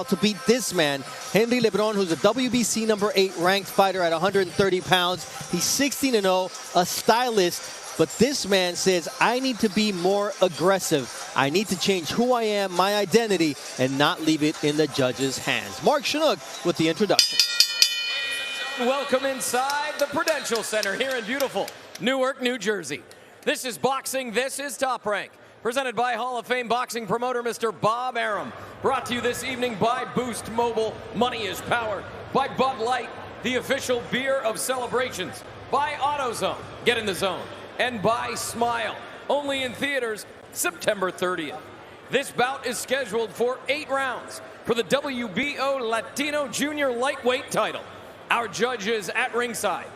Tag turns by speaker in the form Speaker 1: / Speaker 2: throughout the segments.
Speaker 1: to beat this man, Henry Lebron, who's a WBC number 8 ranked fighter at 130 pounds. He's 16-0, a stylist, but this man says, I need to be more aggressive. I need to change who I am, my identity, and not leave it in the judges' hands. Mark Chinook with the introduction.
Speaker 2: Welcome inside the Prudential Center here in beautiful Newark, New Jersey. This is boxing, this is Top Rank. Presented by Hall of Fame boxing promoter Mr. Bob Arum. Brought to you this evening by Boost Mobile. Money is power. By Bud Light, the official beer of celebrations. By AutoZone, get in the zone. And by Smile, only in theaters September 30th. This bout is scheduled for 8 rounds for the WBO Latino Junior Lightweight title. Our judges at ringside,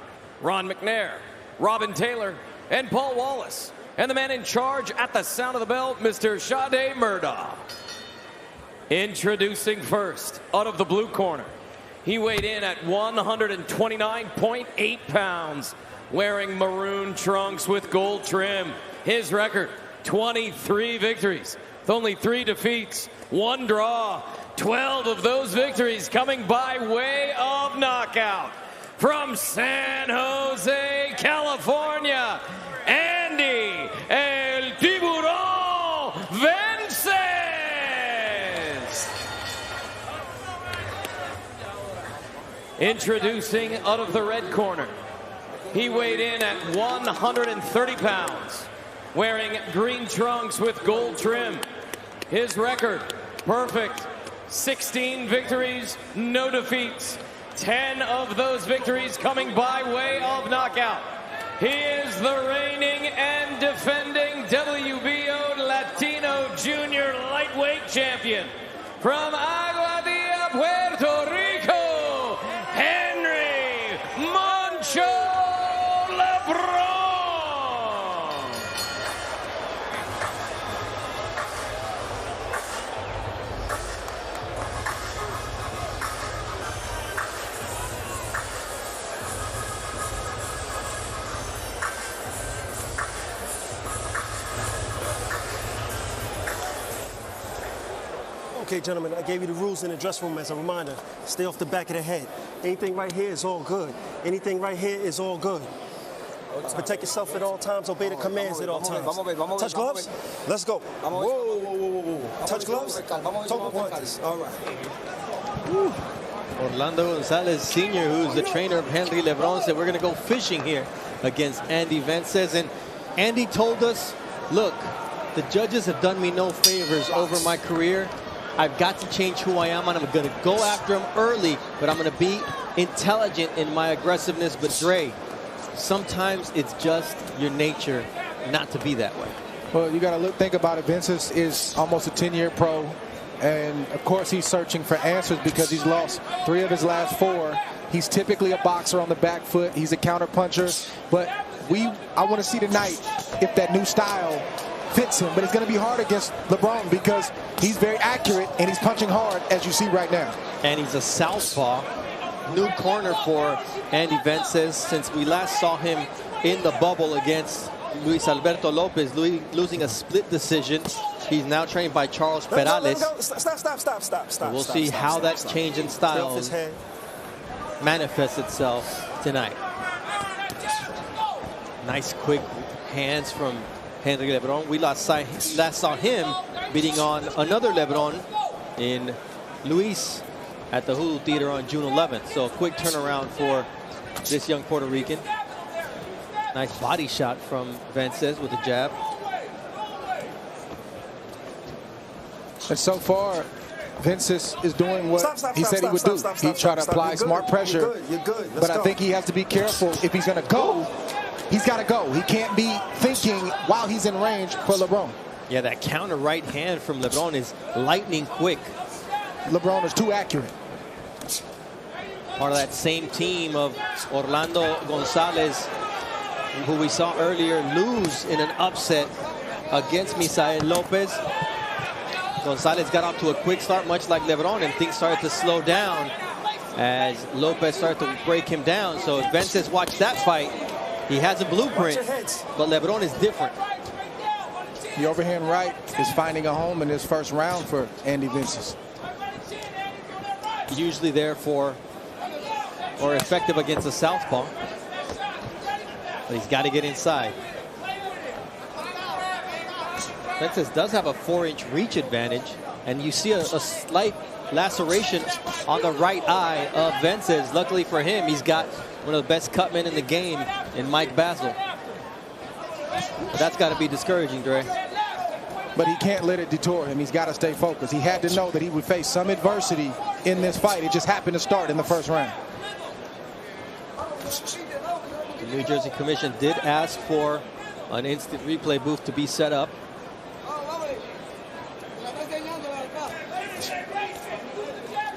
Speaker 2: Ron McNair, Robin Taylor, and Paul Wallace. And the man in charge at the sound of the bell, Mr. Sade Murdoch. Introducing first, out of the blue corner. He weighed in at 129.8 pounds, wearing maroon trunks with gold trim. His record, 23 victories, with only 3 defeats, 1 draw. 12 of those victories coming by way of knockout. From San Jose, California, Andy El Tiburón Vences. Introducing out of the red corner. He weighed in at 130 pounds, wearing green trunks with gold trim. His record, perfect. 16 victories, no defeats. 10 of those victories coming by way of knockout. He is the reigning and defending WBO Latino Junior Lightweight Champion. From Aguadilla, Puerto Rico, Henry Moncho Lebron.
Speaker 3: Okay, gentlemen, I gave you the rules in the dressing room as a reminder. Stay off the back of the head. Anything right here is all good. Anything right here is all good. Protect yourself at all times. Obey the commands at all times. Touch gloves? Let's go. Whoa, whoa, whoa, whoa. Touch gloves? Toca guantes. All right.
Speaker 1: Woo. Orlando Gonzalez Sr., who's the trainer of Henry Lebron, said we're going to go fishing here against Andy Vences. And Andy told us, look, the judges have done me no favors over my career. I've got to change who I am, and I'm going to go after him early, but I'm going to be intelligent in my aggressiveness. But Dre, sometimes it's just your nature not to be that way.
Speaker 4: Well, you got to think about it. Vences is almost a 10-year pro, and of course he's searching for answers because he's lost 3 of his last 4. He's typically a boxer on the back foot. He's a counter puncher, but I want to see tonight if that new style fits him, but it's going to be hard against Lebron because he's very accurate and he's punching hard, as you see right now. And
Speaker 1: he's a southpaw. New corner for Andy Vences since we last saw him in the bubble against Luis Alberto Lopez, losing a split decision. He's now trained by Charles Perales.
Speaker 3: Stop.
Speaker 1: We'll see how that change in style manifests itself tonight. Nice quick hands from Henry Lebron. We last saw him beating on another Lebron in Luis at the Hulu Theater on June 11th. So a quick turnaround for this young Puerto Rican. Nice body shot from Vences with a jab.
Speaker 4: And so far, Vences is doing what he said he would do. He tried to apply smart pressure.
Speaker 3: You're good.
Speaker 4: But I think he has to be careful if he's going to go. He's got to go. He can't be thinking while he's in range for Lebron.
Speaker 1: Yeah, that counter right hand from Lebron is lightning quick.
Speaker 4: Lebron is too accurate.
Speaker 1: Part of that same team of Orlando Gonzalez, who we saw earlier lose in an upset against Misael Lopez. Gonzalez got off to a quick start, much like Lebron, and things started to slow down as Lopez started to break him down. So if Vences watched that fight, he has a blueprint, but Lebron is different.
Speaker 4: The overhand right is finding a home in this first round for Andy Vences.
Speaker 1: usually there for or effective against a southpaw. But he's got to get inside. Vences does have a 4-inch reach advantage, and you see a slight laceration on the right eye of Vences. Luckily for him, he's got one of the best cutmen in the game in Mike Basil. But that's got to be discouraging, Dre.
Speaker 4: But he can't let it detour him. He's got to stay focused. He had to know that he would face some adversity in this fight. It just happened to start in the first round.
Speaker 1: The New Jersey Commission did ask for an instant replay booth to be set up.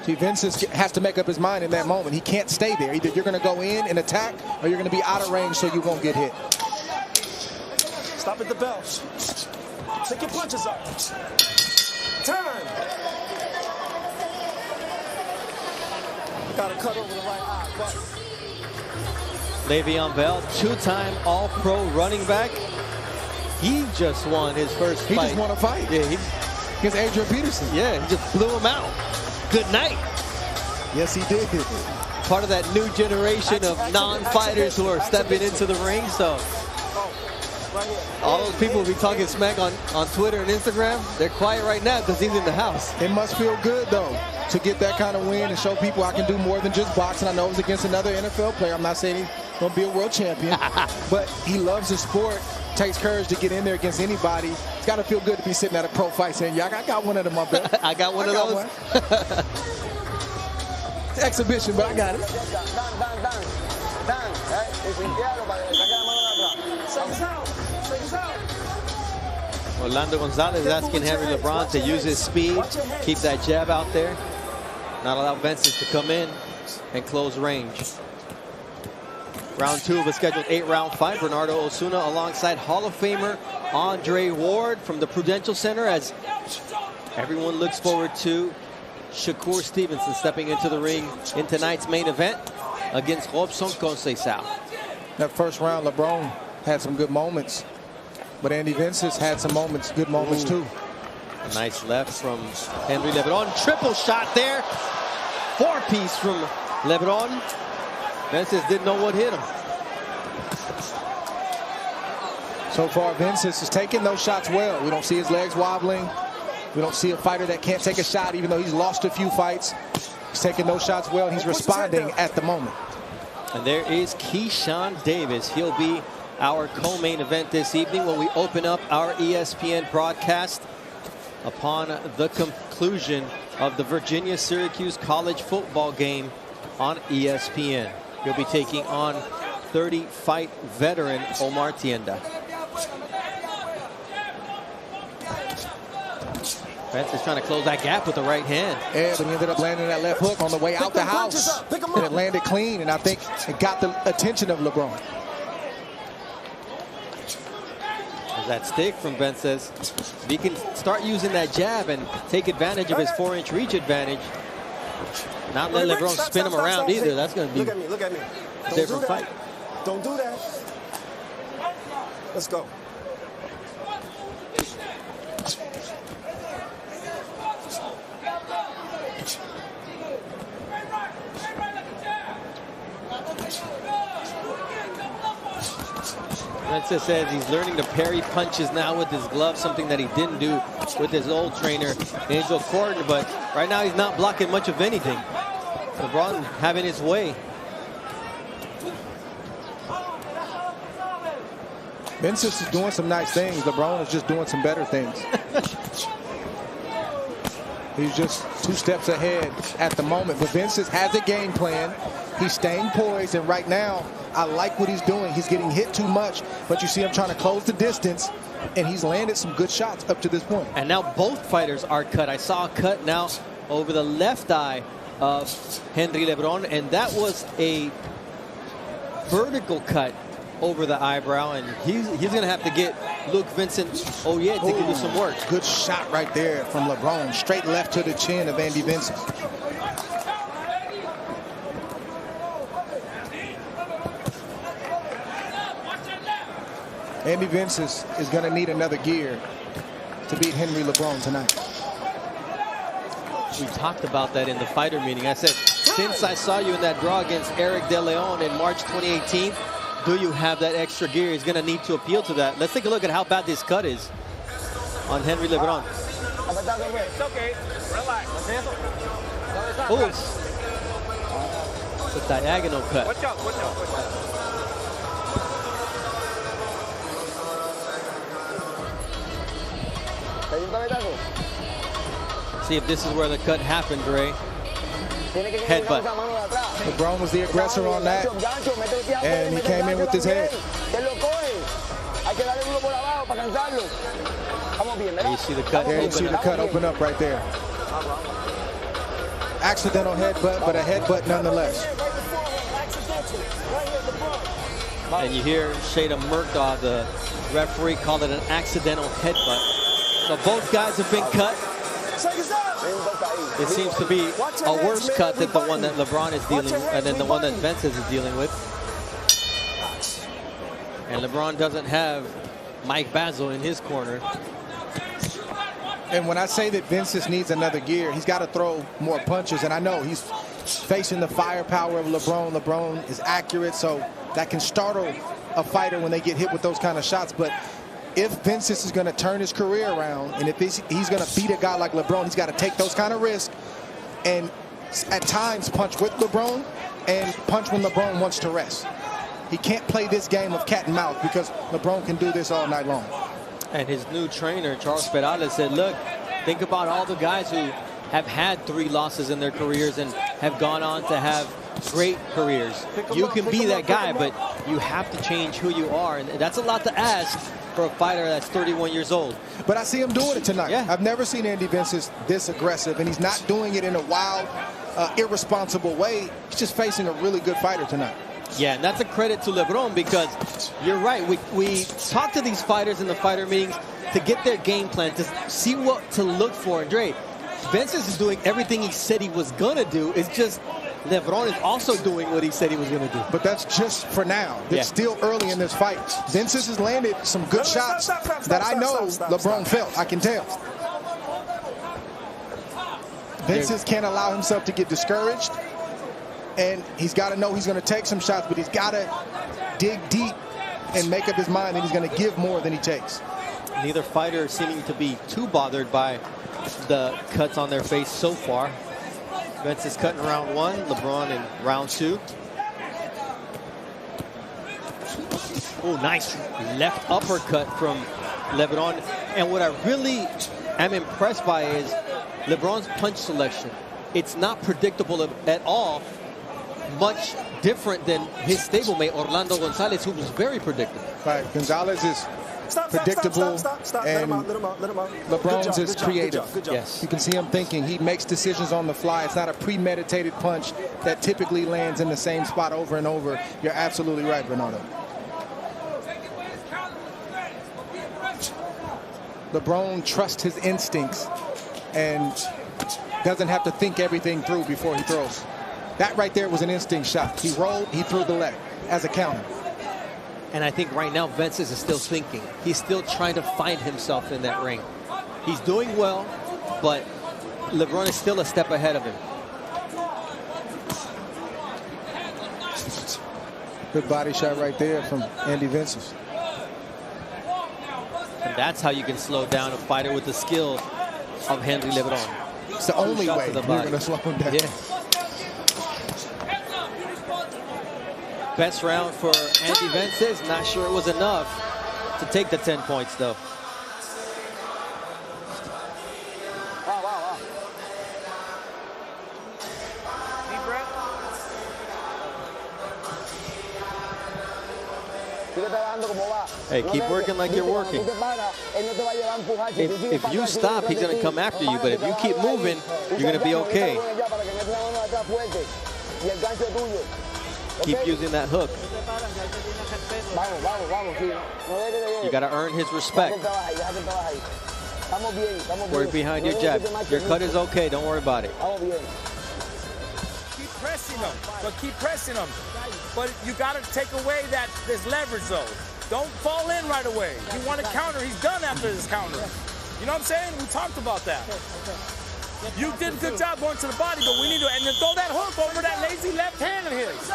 Speaker 4: See, Vences has to make up his mind in that moment. He can't stay there. Either you're going to go in and attack, or you're going to be out of range so you won't get hit.
Speaker 3: Stop at the bell. Take your punches up. Time. Got to cut over the right eye. But
Speaker 1: Le'Veon Bell, 2-time All-Pro running back. He just won his first fight.
Speaker 4: He just won a fight.
Speaker 1: Yeah,
Speaker 4: against Adrian Peterson.
Speaker 1: Yeah, he just blew him out. Good night.
Speaker 4: Yes, he did.
Speaker 1: Part of that new generation of non-fighters who are stepping into the ring. So all those people will be talking smack on Twitter and Instagram. They're quiet right now because he's in the house.
Speaker 4: It must feel good, though, to get that kind of win and show people I can do more than just boxing. I know it was against another NFL player. I'm not saying he's going to be a world champion, but he loves the sport. Takes courage to get in there against anybody. It's got to feel good to be sitting at a pro fight saying, yeah, I got one of them, I bet.
Speaker 1: I got one of those.
Speaker 4: It's exhibition, but I got it.
Speaker 1: Orlando Gonzalez asking Henry Lebron to use his speed, keep that jab out there, not allow Vences to come in and close range. Round 2 of a scheduled 8-round fight. Bernardo Osuna alongside Hall of Famer Andre Ward from the Prudential Center, as everyone looks forward to Shakur Stevenson stepping into the ring in tonight's main event against Robson Conceição.
Speaker 4: That first round, Lebron had some good moments, but Andy Vences had some moments, good moments too.
Speaker 1: A nice left from Henry Lebron. Triple shot there. 4-piece from Lebron. Vences didn't know what hit him.
Speaker 4: So far, Vences is taking those shots well. We don't see his legs wobbling. We don't see a fighter that can't take a shot, even though he's lost a few fights. He's taking those shots well, and he's responding at the moment.
Speaker 1: And there is Keyshawn Davis. He'll be our co-main event this evening when we open up our ESPN broadcast upon the conclusion of the Virginia-Syracuse college football game on ESPN. He'll be taking on 30-fight veteran Omar Tienda. Vences trying to close that gap with the right hand.
Speaker 4: Yeah, but he ended up landing that left hook on the way out the house. And it landed clean, and I think it got the attention of Lebron.
Speaker 1: There's that stick from Vences. If he can start using that jab and take advantage of his 4-inch reach advantage, not let Lebron spin him around either. That's going to be
Speaker 3: look at me.
Speaker 1: a different fight.
Speaker 3: Don't do that. Let's go.
Speaker 1: Vences says he's learning to parry punches now with his glove, something that he didn't do with his old trainer, Angel Corden. But right now he's not blocking much of anything. LeBron having his way.
Speaker 4: Vences is doing some nice things. LeBron is just doing some better things. He's just 2 steps ahead at the moment. But Vences has a game plan. He's staying poised, and right now, I like what he's doing. He's getting hit too much, but you see him trying to close the distance, and he's landed some good shots up to this point.
Speaker 1: And now both fighters are cut. I saw a cut now over the left eye of Henry Lebron, and that was a vertical cut over the eyebrow, and he's going to have to get Luke Vincent Oyet to give you some work.
Speaker 4: Good shot right there from LeBron. Straight left to the chin of Andy Vences. Andy Vences is going to need another gear to beat Henry Lebron tonight.
Speaker 1: We talked about that in the fighter meeting. I said, since I saw you in that draw against Eric De Leon in March 2018, do you have that extra gear? He's going to need to appeal to that. Let's take a look at how bad this cut is on Henry Lebron.
Speaker 5: It's okay. Relax.
Speaker 1: Oh, it's a diagonal cut.
Speaker 5: Watch out, watch out, watch out.
Speaker 1: See if this is where the cut happened, Ray. Headbutt.
Speaker 4: LeBron was the aggressor on that, and he came in with his head.
Speaker 1: There you see the cut.
Speaker 4: There you see the cut open up right there. Accidental headbutt, but a headbutt nonetheless.
Speaker 1: And you hear Shada Murtaugh, the referee, call it an accidental headbutt. So both guys have been cut. It seems to be a worse cut than the one that LeBron is dealing with, and then the one that Vences is dealing with. And LeBron doesn't have Mike Basil in his corner.
Speaker 4: And when I say that Vences needs another gear, he's got to throw more punches. And I know he's facing the firepower of LeBron. LeBron is accurate, so that can startle a fighter when they get hit with those kind of shots. But if Vences is going to turn his career around, and if he's going to beat a guy like LeBron, he's got to take those kind of risks and at times punch with LeBron and punch when LeBron wants to rest. He can't play this game of cat and mouse because LeBron can do this all night long.
Speaker 1: And his new trainer, Charles Perales, said, look, think about all the guys who have had 3 losses in their careers and have gone on to have great careers. You can be that guy, but you have to change who you are. And that's a lot to ask for a fighter that's 31 years old.
Speaker 4: But I see him doing it tonight.
Speaker 1: Yeah.
Speaker 4: I've never seen Andy Vences this aggressive, and he's not doing it in a wild, irresponsible way. He's just facing a really good fighter tonight.
Speaker 1: Yeah, and that's a credit to Lebron because you're right. We talk to these fighters in the fighter meetings to get their game plan, to see what to look for. And Dre, Vences is doing everything he said he was going to do. It's just Lebron is also doing what he said he was going to do.
Speaker 4: But that's just for now. It's still early in this fight. Vences has landed some good shots that I know LeBron felt. I can tell. Vences can't allow himself to get discouraged. And he's got to know he's going to take some shots, but he's got to dig deep and make up his mind that he's going to give more than he takes.
Speaker 1: Neither fighter seeming to be too bothered by the cuts on their face so far. Vences cut in round 1, LeBron in round 2. Oh, nice left uppercut from Lebron. And what I really am impressed by is LeBron's punch selection. It's not predictable at all. Much different than his stablemate Orlando Gonzalez, who was very predictable.
Speaker 4: Right, Gonzalez is predictable, and LeBron's is creative.
Speaker 1: Yes,
Speaker 4: you can see him thinking. He makes decisions on the fly. It's not a premeditated punch that typically lands in the same spot over and over. You're absolutely right, Bernardo. LeBron trusts his instincts and doesn't have to think everything through before he throws. That right there was an instinct shot. He rolled, he threw the left as a counter.
Speaker 1: And I think right now Vences is still thinking. He's still trying to find himself in that ring. He's doing well, but LeBron is still a step ahead of him.
Speaker 4: Good body shot right there from Andy Vences.
Speaker 1: And that's how you can slow down a fighter with the skill of Henry Lebron.
Speaker 4: It's the only way you're going to slow him down.
Speaker 1: Yeah. Best round for Andy Vences. Not sure it was enough to take the 10 points, though.
Speaker 5: Deep breath.
Speaker 1: Hey, keep working like you're working. If you stop, he's going to come after you. But if you keep moving, you're going to be okay. Keep using that hook. You got to earn his respect. Work behind your jab. Your cut is okay. Don't worry about it.
Speaker 5: Keep pressing him. But keep pressing him. But you got to take away this leverage, though. Don't fall in right away. You want to counter. He's done after this counter. You know what I'm saying? We talked about that. You did a good job going to the body, but we need to, and then throw that hook over that lazy left hand of his.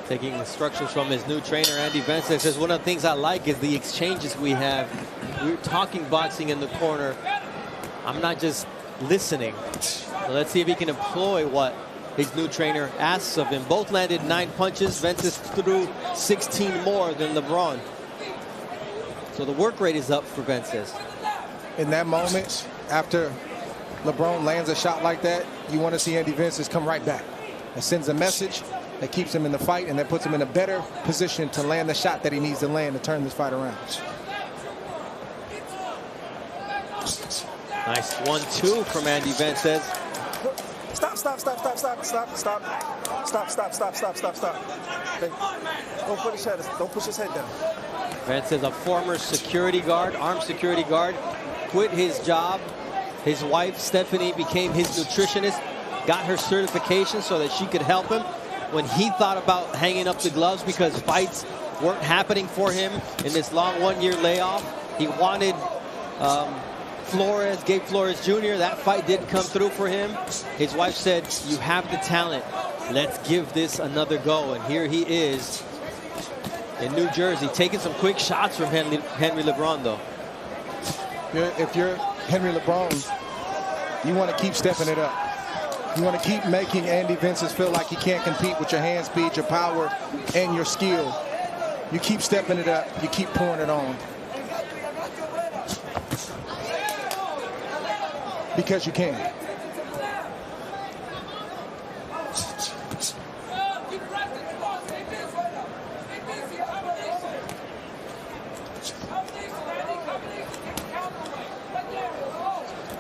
Speaker 1: Taking instructions from his new trainer, Andy Vences. Says one of the things I like is the exchanges we have. We're talking boxing in the corner. I'm not just listening. So let's see if he can employ what his new trainer asks of him. Both landed 9 punches. Vences threw 16 more than Lebron. So the work rate is up for Vences.
Speaker 4: In that moment, after LeBron lands a shot like that, you want to see Andy Vences come right back. It sends a message that keeps him in the fight and that puts him in a better position to land the shot that he needs to land to turn this fight around.
Speaker 1: Nice 1-2 from Andy Vences.
Speaker 3: Stop. Don't push his head down.
Speaker 1: Vences, a former security guard, armed security guard, quit his job. His wife, Stephanie, became his nutritionist, got her certification so that she could help him when he thought about hanging up the gloves because fights weren't happening for him in this long 1-year layoff. He wanted Gabe Flores Jr. That fight didn't come through for him. His wife said, "You have the talent. Let's give this another go." And here he is in New Jersey, taking some quick shots from Henry Lebron, though.
Speaker 4: If you're Henry Lebron, you want to keep stepping it up. You want to keep making Andy Vences feel like he can't compete with your hand speed, your power, and your skill. You keep stepping it up. You keep pouring it on. Because you can.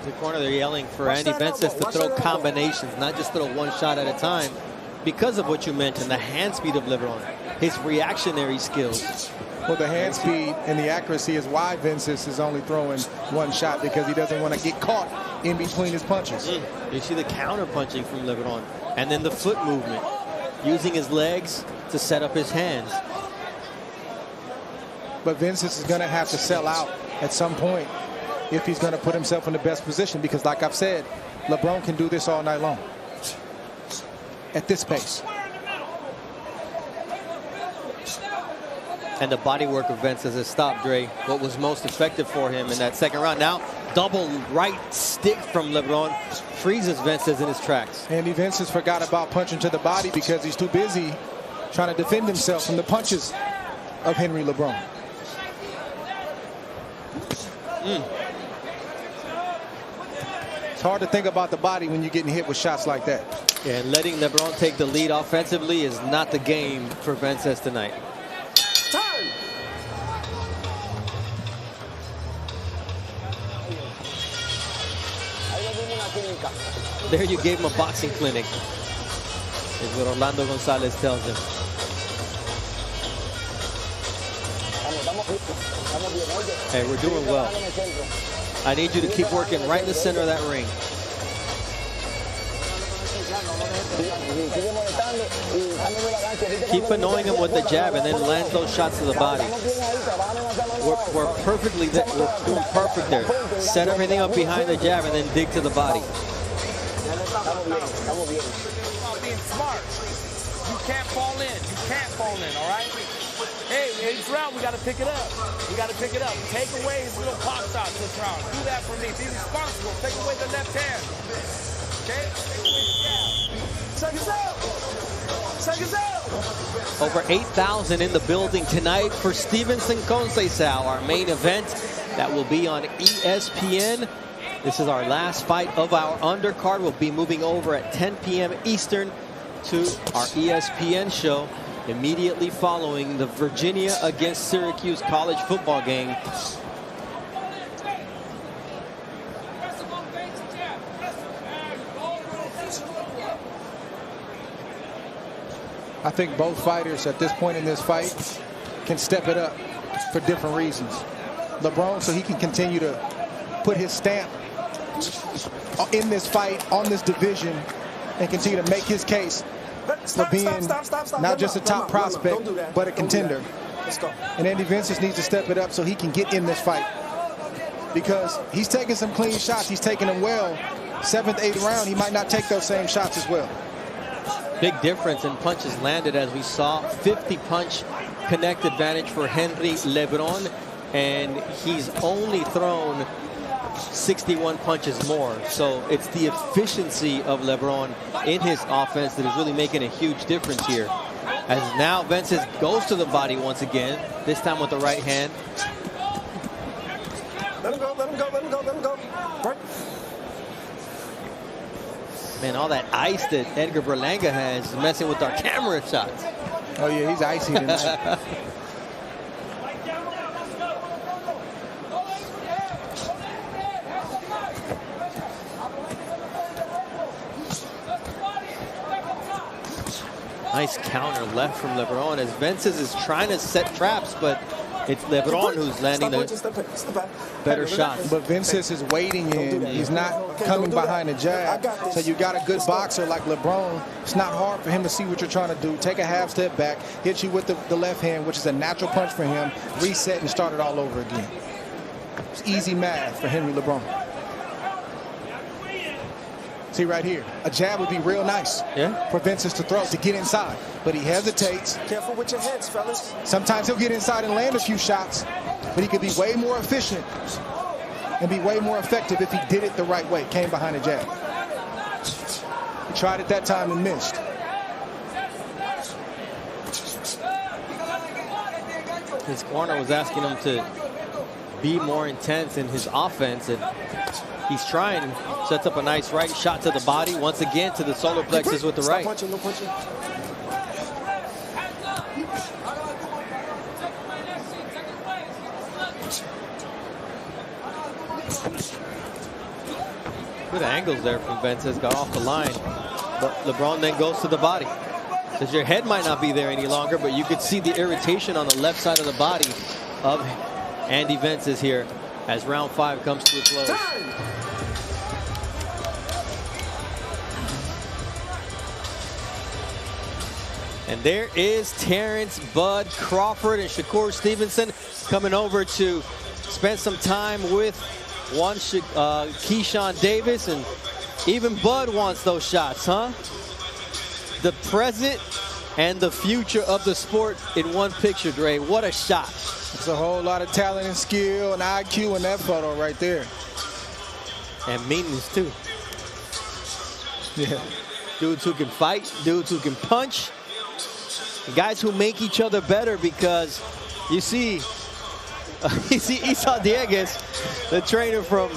Speaker 1: The corner, they're yelling for Andy Vences to throw combinations, not just throw one shot at a time. Because of what you mentioned, the hand speed of Lebron, his reactionary skills.
Speaker 4: Well, the hand speed and the accuracy is why Vences is only throwing one shot, because he doesn't want to get caught in between his punches.
Speaker 1: You see the counter punching from Lebron, and then the foot movement, using his legs to set up his hands.
Speaker 4: But Vences is going to have to sell out at some point if he's going to put himself in the best position, because like I've said, LeBron can do this all night long at this pace.
Speaker 1: And the body work of Vences has stopped, Dre, what was most effective for him in that second round. Now, double right stick from Lebron freezes Vences in his tracks.
Speaker 4: Andy Vences forgot about punching to the body because he's too busy trying to defend himself from the punches of Henry Lebron. It's hard to think about the body when you're getting hit with shots like that.
Speaker 1: Yeah, and letting Lebron take the lead offensively is not the game for Vences tonight.
Speaker 3: Turn!
Speaker 1: There you gave him a boxing clinic, is what Orlando Gonzalez tells him. Hey, we're doing well. I need you to keep working right in the center of that ring. Keep annoying him with the jab and then land those shots to the body. We're perfectly there. We're doing perfect there. Set everything up behind the jab and then dig to the body.
Speaker 5: Being smart. You can't fall in. You can't fall in, all right? Hey, each round, we got to pick it up. We got to pick it up. Take away his little pop shots this round. Do that for me. Be responsible. Take away the left hand. Okay? Take away the jab.
Speaker 3: Check us out. Check us out.
Speaker 1: Over 8,000 in the building tonight for Stevenson Conceição, our main event that will be on ESPN. This is our last fight of our undercard. We'll be moving over at 10 p.m. Eastern to our ESPN show immediately following the Virginia against Syracuse college football game.
Speaker 4: I think both fighters at this point in this fight can step it up for different reasons. LeBron, so he can continue to put his stamp in this fight, on this division, and continue to make his case for being not just a top prospect, but a contender.
Speaker 3: Let's go.
Speaker 4: And Andy Vences needs to step it up so he can get in this fight. because he's taking some clean shots. He's taking them well. 7th, 8th round, he might not take those same shots as well.
Speaker 1: Big difference in punches landed, as we saw. 50 punch connect advantage for Henry Lebron, and he's only thrown 61 punches more. So it's the efficiency of Lebron in his offense that is really making a huge difference here. As now Vences goes to the body once again, this time with the right hand.
Speaker 3: Let him go, let him go, let him go, let him go. Right.
Speaker 1: Man, all that ice that Edgar Berlanga has is messing with our camera shots.
Speaker 4: Oh, yeah, he's icy tonight.
Speaker 1: Nice counter left from Lebron as Vences is trying to set traps, but it's Lebron who's landing the better shots.
Speaker 4: But Vences is waiting in. He's not coming behind the jab. So you got a good boxer like Lebron. It's not hard for him to see what you're trying to do. Take a half step back, hit you with the left hand, which is a natural punch for him, reset and start it all over again. It's easy math for Henry Lebron. See right here, a jab would be real nice for Vences to throw, to get inside. But he hesitates.
Speaker 3: Careful with your heads, fellas.
Speaker 4: Sometimes he'll get inside and land a few shots, but he could be way more efficient and be way more effective if he did it the right way, came behind the jab. He tried it that time and missed.
Speaker 1: His corner was asking him to be more intense in his offense, and he's trying. Sets up a nice right shot to the body. Once again to the solar plexus with the right.
Speaker 3: Punching, no punching.
Speaker 1: Good angles there from Vences. Got off the line. But LeBron then goes to the body. Says your head might not be there any longer, but you could see the irritation on the left side of the body of Andy Vences here as round 5 comes to a close. And there is Terrence Bud Crawford and Shakur Stevenson coming over to spend some time with one Keyshawn Davis, and even Bud wants those shots, huh? The present and the future of the sport in one picture, Dre. What a shot.
Speaker 4: It's a whole lot of talent and skill and IQ in that photo right there.
Speaker 1: And meanness, too.
Speaker 4: Yeah.
Speaker 1: Dudes who can fight, dudes who can punch. Guys who make each other better, because you see Esau Dieguez, the trainer from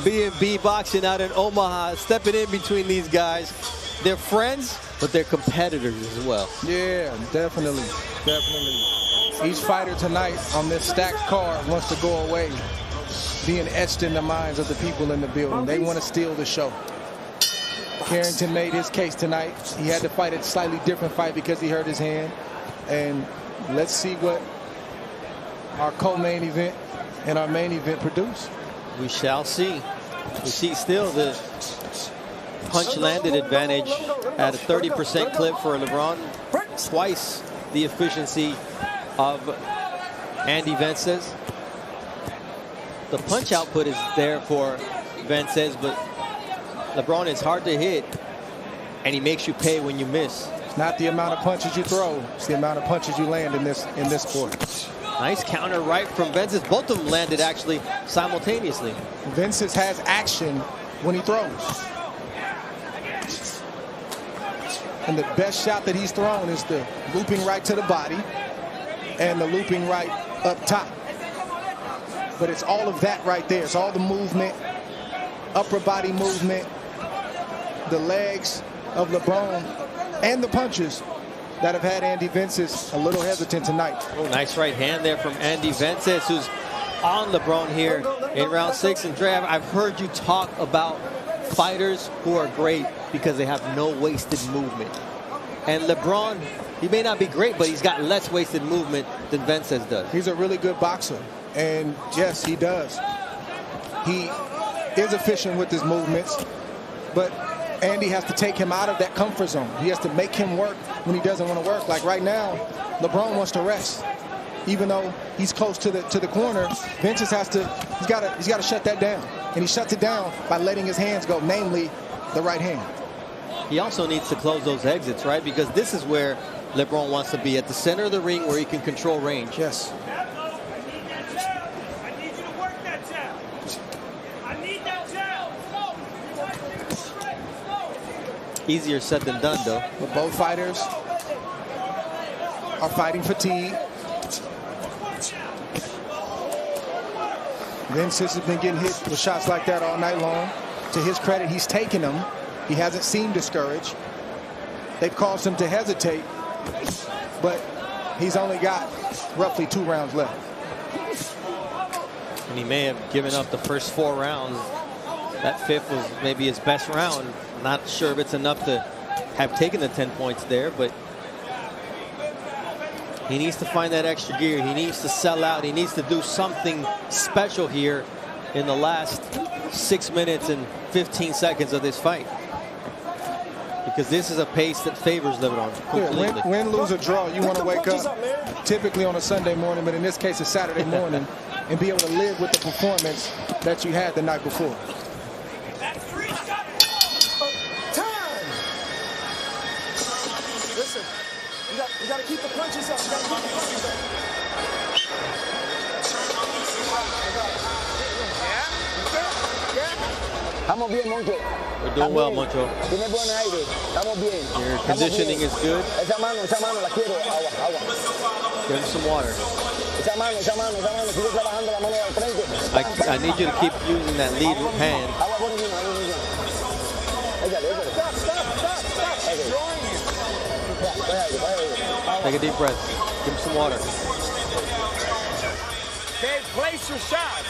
Speaker 1: B&B Boxing out in Omaha, stepping in between these guys. They're friends, but they're competitors as well.
Speaker 4: Yeah, definitely. Definitely. Each fighter tonight on this stacked card wants to go away being etched in the minds of the people in the building. They want to steal the show. Carrington made his case tonight. He had to fight a slightly different fight because he hurt his hand. And let's see what our co-main event and our main event produce.
Speaker 1: We shall see. We see still the punch landed advantage at a 30% clip for LeBron. Twice the efficiency of Andy Vences. The punch output is there for Vences, but LeBron is hard to hit, and he makes you pay when you miss.
Speaker 4: It's not the amount of punches you throw, it's the amount of punches you land in this sport.
Speaker 1: Nice counter right from Vences. Both of them landed actually simultaneously.
Speaker 4: Vences has action when he throws. And the best shot that he's thrown is the looping right to the body and the looping right up top. But it's all of that right there. It's all the movement, upper body movement, the legs of LeBron, and the punches that have had Andy Vences a little hesitant tonight.
Speaker 1: Oh, nice right hand there from Andy Vences, who's on LeBron here in round 6. And Dre, I've heard you talk about fighters who are great because they have no wasted movement. And LeBron, he may not be great, but he's got less wasted movement than Vences does.
Speaker 4: He's a really good boxer. And yes, he does. He is efficient with his movements, but Andy has to take him out of that comfort zone. He has to make him work when he doesn't want to work. Like right now, LeBron wants to rest. even though he's close to the corner, Vences he's got to shut that down. And he shuts it down by letting his hands go, namely the right hand.
Speaker 1: He also needs to close those exits, right? Because this is where Lebron wants to be, at the center of the ring where he can control range.
Speaker 4: Yes.
Speaker 1: Easier said than done, though.
Speaker 4: But both fighters are fighting fatigue. Vences has been getting hit with shots like that all night long. To his credit, he's taken them. He hasn't seemed discouraged. They've caused him to hesitate, but he's only got roughly 2 rounds left.
Speaker 1: And he may have given up the first 4 rounds. That 5th was maybe his best round. Not sure if it's enough to have taken the 10 points there, but he needs to find that extra gear. He needs to sell out. He needs to do something special here in the last 6 minutes and 15 seconds of this fight. Because this is a pace that favors Lebron completely.
Speaker 4: Yeah, win, lose, or draw, you want to wake up typically on a Sunday morning, but in this case, it's Saturday morning, and be able to live with the performance that you had the night before.
Speaker 3: Listen, you got to keep the punches up. You got to keep the punches up.
Speaker 6: Estamos bien, Moncho.
Speaker 1: We're doing well, Moncho.
Speaker 6: Tiene buen aire. Estamos bien.
Speaker 1: Your conditioning is good.
Speaker 6: Esa mano, la quiero. Agua.
Speaker 1: Give him some water.
Speaker 6: Esa mano. Sigue trabajando la mano al frente.
Speaker 1: I need you to keep using that lead hand.
Speaker 6: Agua por encima. Échale. Stop.
Speaker 1: Take a deep breath. Give him some water.
Speaker 5: Okay, place your shots.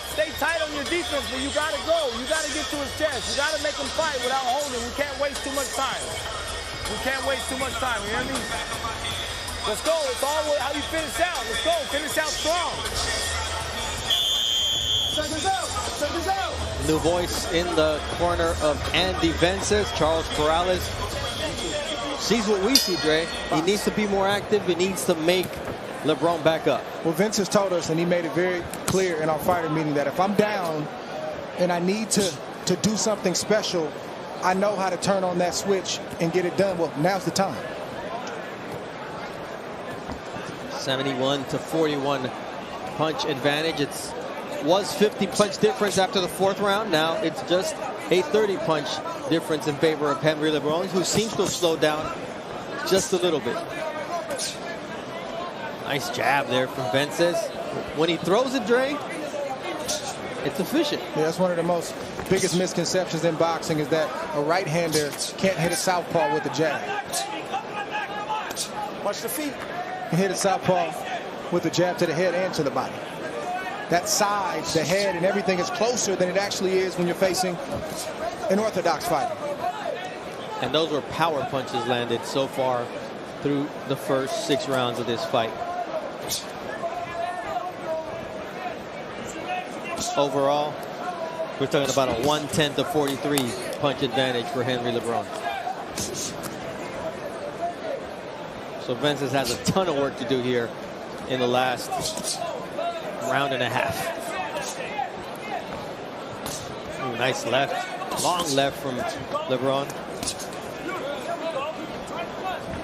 Speaker 5: Stay tight on your defense, but you got to go. You got to get to his chest. You got to make him fight without holding. We can't waste too much time. You hear me? Let's go. It's all how you finish out. Let's go. Finish out strong.
Speaker 3: Seconds out.
Speaker 1: New voice in the corner of Andy Vences. Charles Corrales sees what we see, Dre. He needs to be more active. He needs to make Lebron back up.
Speaker 4: Well, Vences told us, and he made it very clear in our fighter meeting, that if I'm down and I need to do something special, I know how to turn on that switch and get it done. Well, now's the time.
Speaker 1: 71-41 punch advantage. It was 50 punch difference after the 4th round. Now it's just a 30 punch difference in favor of Henry Lebron, who seems to have slowed down just a little bit. Nice jab there from Vences. When he throws it, Dre, it's efficient.
Speaker 4: Yeah, that's one of the most biggest misconceptions in boxing, is that a right-hander can't hit a southpaw with a jab.
Speaker 3: Watch the feet.
Speaker 4: He hit a southpaw with a jab to the head and to the body. That side, the head, and everything is closer than it actually is when you're facing an orthodox fighter.
Speaker 1: And those were power punches landed so far through the first 6 rounds of this fight. Overall, we're talking about a 110-43 punch advantage for Henry Lebron. So Vences has a ton of work to do here in the last round and a half. Ooh, nice left, long left from Lebron.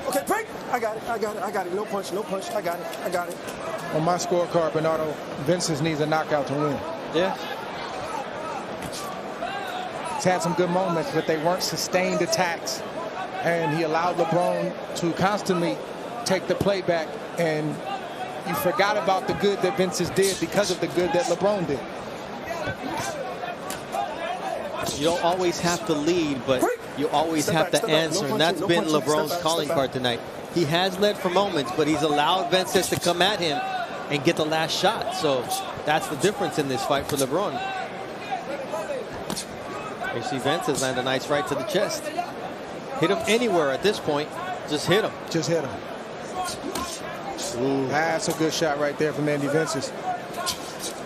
Speaker 3: Okay, break. I got it. No punch. I got it.
Speaker 4: On my scorecard, Bernardo, Vences needs a knockout to win.
Speaker 1: Yeah.
Speaker 4: He's had some good moments, but they weren't sustained attacks. And he allowed Lebron to constantly take the playback, and you forgot about the good that Vences did because of the good that Lebron did.
Speaker 1: You don't always have to lead, but you always have to answer, and that's been LeBron's calling card tonight. He has led for moments, but he's allowed Vences to come at him and get the last shot. So that's the difference in this fight for Lebron. You see Vences land a nice right to the chest. Hit him anywhere at this point. Just hit him.
Speaker 4: Just hit him. Ooh. That's a good shot right there from Andy Vences.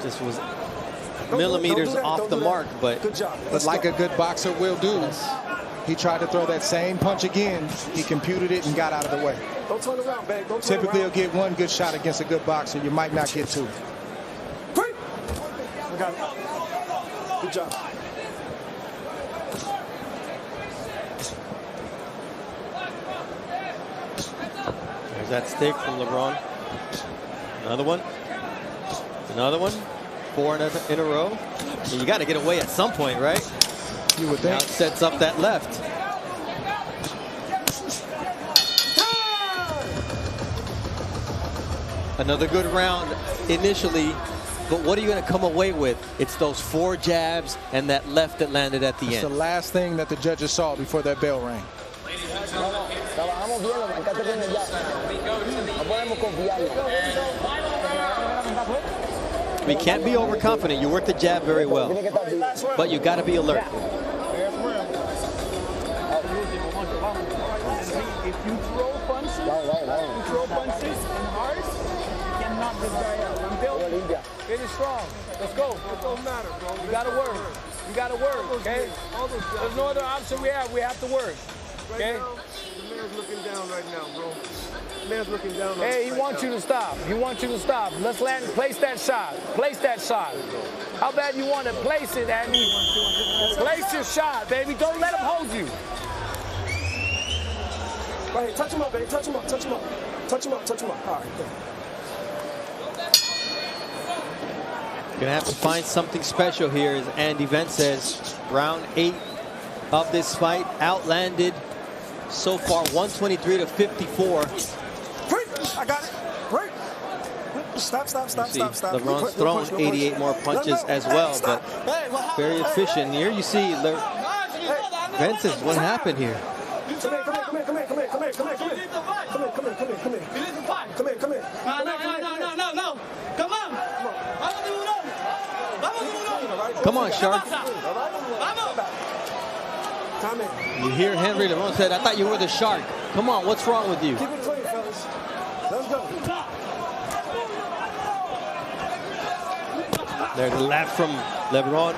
Speaker 1: Just was millimeters off the mark, but
Speaker 3: good job.
Speaker 4: But like a good boxer will do, He tried to throw that same punch again. He computed it and got out of the way.
Speaker 3: Don't turn around, babe. Don't turn
Speaker 4: Typically,
Speaker 3: around.
Speaker 4: he'll get one good shot against a good boxer. You might not get two.
Speaker 3: I got it. Good job.
Speaker 1: There's that stick from LeBron. Another one. Another one. 4 in a row. You got to get away at some point, right?
Speaker 4: You would
Speaker 1: Now
Speaker 4: think.
Speaker 1: it sets up that left. Another good round initially, but what are you going to come away with? It's those 4 jabs and that left that landed at the
Speaker 4: It's the
Speaker 1: end.
Speaker 4: last thing that the judges saw before that bell rang.
Speaker 6: Trabajamos bien, marcaste bien el jab. No podemos confiarnos.
Speaker 1: We can't be overconfident. You work the jab very well,
Speaker 6: Tiene que estar vivo.
Speaker 1: but you got to be alert.
Speaker 5: If you throw punches, and hard, you cannot this guy out. I'm built. Finish strong. Let's go.
Speaker 3: It don't matter, bro.
Speaker 5: You gotta work. You gotta work, okay? There's no other option we have. We have to work. Okay?
Speaker 3: Right now, the man's looking down right now, bro. The man's looking down.
Speaker 5: Hey, he wants you to stop. He wants you to stop. Let's land. Place that shot. Place that shot. How bad you want to place it, Andy? Place your shot, baby. Don't let him hold you.
Speaker 3: Right here, touch him up, baby. Touch him up. Touch him up. Touch him up. Touch him up. All right. Good.
Speaker 1: Gonna have to find something special here, as Andy Vences. Round 8 of this fight, outlanded so far 123 to 54.
Speaker 3: Break. I got it. Break. Stop.
Speaker 1: See,
Speaker 3: Stop.
Speaker 1: LeBron's thrown 88 more punches as well, but very efficient. Here you see Vences. What happened here?
Speaker 3: Come here.
Speaker 1: Come on, Shark.
Speaker 3: Come in.
Speaker 1: You hear Henry Lebron said, I thought you were the Shark. Come on, what's wrong with you?
Speaker 3: Keep it clean, fellas. Let's go.
Speaker 1: There's a left from Lebron.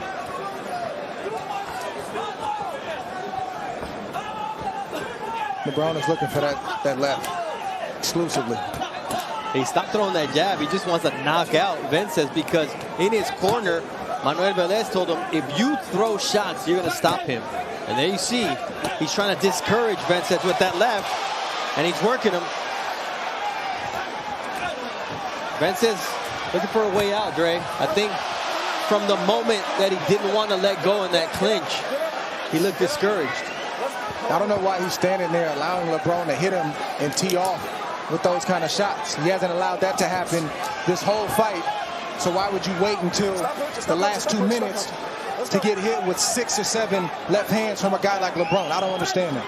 Speaker 4: LeBron is looking for that left exclusively.
Speaker 1: He stopped throwing that jab. He just wants to knock out Vences, because in his corner, Manuel Velez told him, if you throw shots, you're going to stop him. And there you see, he's trying to discourage Vences with that left, and he's working him. Vences looking for a way out, Dre. I think from the moment that he didn't want to let go in that clinch, he looked discouraged.
Speaker 4: I don't know why he's standing there allowing LeBron to hit him and tee off with those kind of shots. He hasn't allowed that to happen this whole fight. So why would you wait until the last 2 minutes to get hit with 6 or 7 left hands from a guy like LeBron? I don't understand that.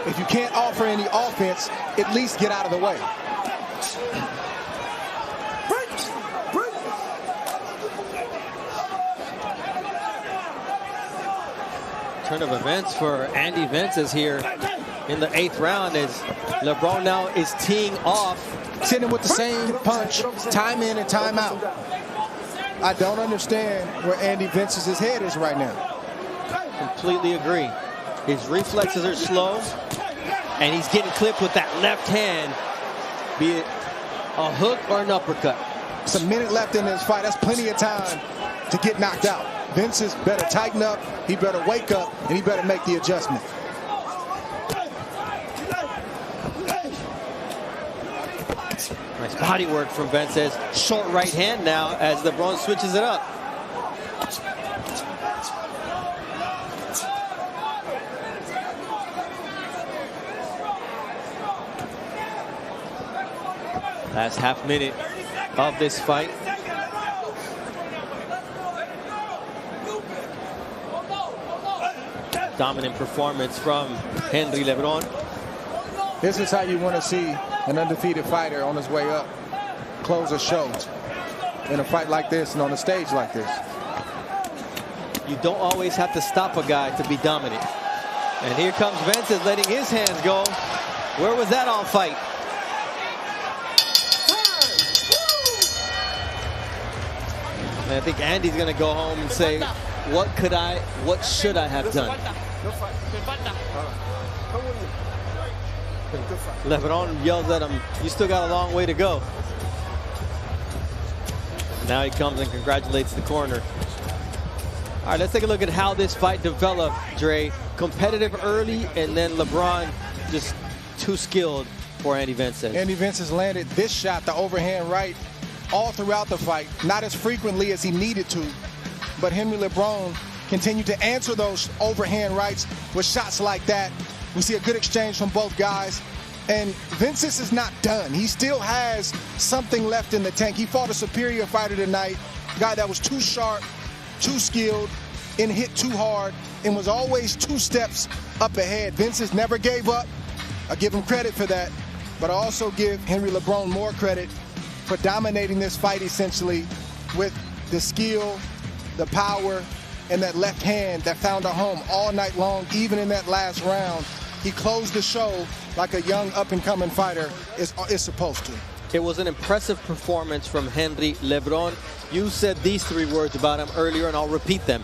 Speaker 4: If you can't offer any offense, at least get out of the way.
Speaker 1: Turn of events for Andy Vences here in the 8th round, as LeBron now is teeing off.
Speaker 4: Hitting him with the same punch, time in and time out. I don't understand where Andy Vences' head is right now.
Speaker 1: Completely agree. His reflexes are slow, and he's getting clipped with that left hand, be it a hook or an uppercut.
Speaker 4: It's a minute left in this fight. That's plenty of time to get knocked out. Vences better tighten up, he better wake up, and he better make the adjustment.
Speaker 1: Nice body work from Vences. Short right hand now as LeBron switches it up. Last half minute of this fight. Dominant performance from Henry Lebron.
Speaker 4: This is how you want to see an undefeated fighter on his way up close a show in a fight like this and on a stage like this.
Speaker 1: You don't always have to stop a guy to be dominant. And here comes Vences letting his hands go. Where was that all fight? And I think Andy's going to go home and say, what should I have done? Lebron yells at him, you still got a long way to go. Now he comes and congratulates the corner. All right, let's take a look at how this fight developed, Dre. Competitive early, and then LeBron just too skilled for Andy Vences.
Speaker 4: Andy Vences landed this shot, the overhand right, all throughout the fight. Not as frequently as he needed to, but Henry Lebron continued to answer those overhand rights with shots like that. We see a good exchange from both guys. And Vences is not done. He still has something left in the tank. He fought a superior fighter tonight, a guy that was too sharp, too skilled, and hit too hard, and was always 2 steps up ahead. Vences never gave up. I give him credit for that, but I also give Henry Lebron more credit for dominating this fight essentially with the skill, the power, and that left hand that found a home all night long, even in that last round. He closed the show like a young up-and-coming fighter is supposed to.
Speaker 1: It was an impressive performance from Henry Lebron. You said these 3 words about him earlier, and I'll repeat them.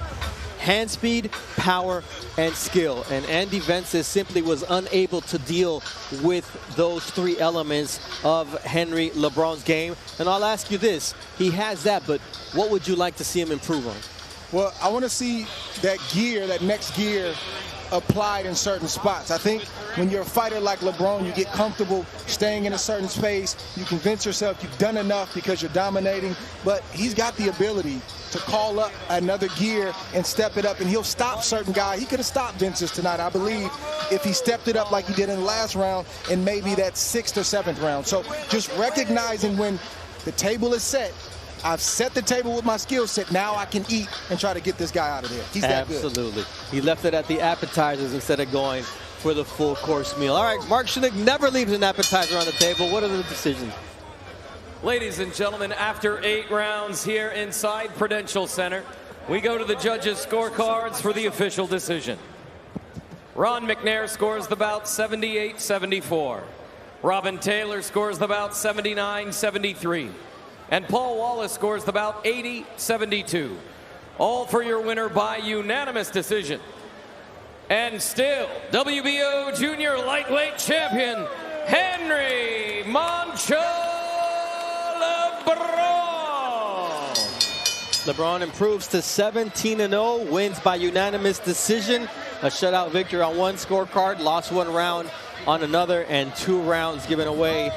Speaker 1: Hand speed, power, and skill. And Andy Vences simply was unable to deal with those 3 elements of Henry Lebron's game. And I'll ask you this, he has that, but what would you like to see him improve on?
Speaker 4: Well, I want to see that gear, that next gear, applied in certain spots. I think when you're a fighter like LeBron, you get comfortable staying in a certain space. You convince yourself you've done enough because you're dominating, but he's got the ability to call up another gear and step it up, and he'll stop certain guys. He could have stopped Vences tonight, I believe, if he stepped it up like he did in the last round and maybe that 6th or 7th round. So just recognizing when the table is set, I've set the table with my skill set. Now I can eat and try to get this guy out of there. He's that good.
Speaker 1: Absolutely. He left it at the appetizers instead of going for the full course meal. All right, Mark Schnick never leaves an appetizer on the table. What are the decisions?
Speaker 2: Ladies and gentlemen, after 8 rounds here inside Prudential Center, we go to the judges' scorecards for the official decision. Ron McNair scores the bout 78-74. Robin Taylor scores the bout 79-73. And Paul Wallace scores the bout 80-72. All for your winner by unanimous decision. And still, WBO Junior Lightweight Champion, Henry Moncho Lebron.
Speaker 1: LeBron improves to 17-0, wins by unanimous decision. A shutout victory on 1 scorecard, lost 1 round on another, and 2 rounds given away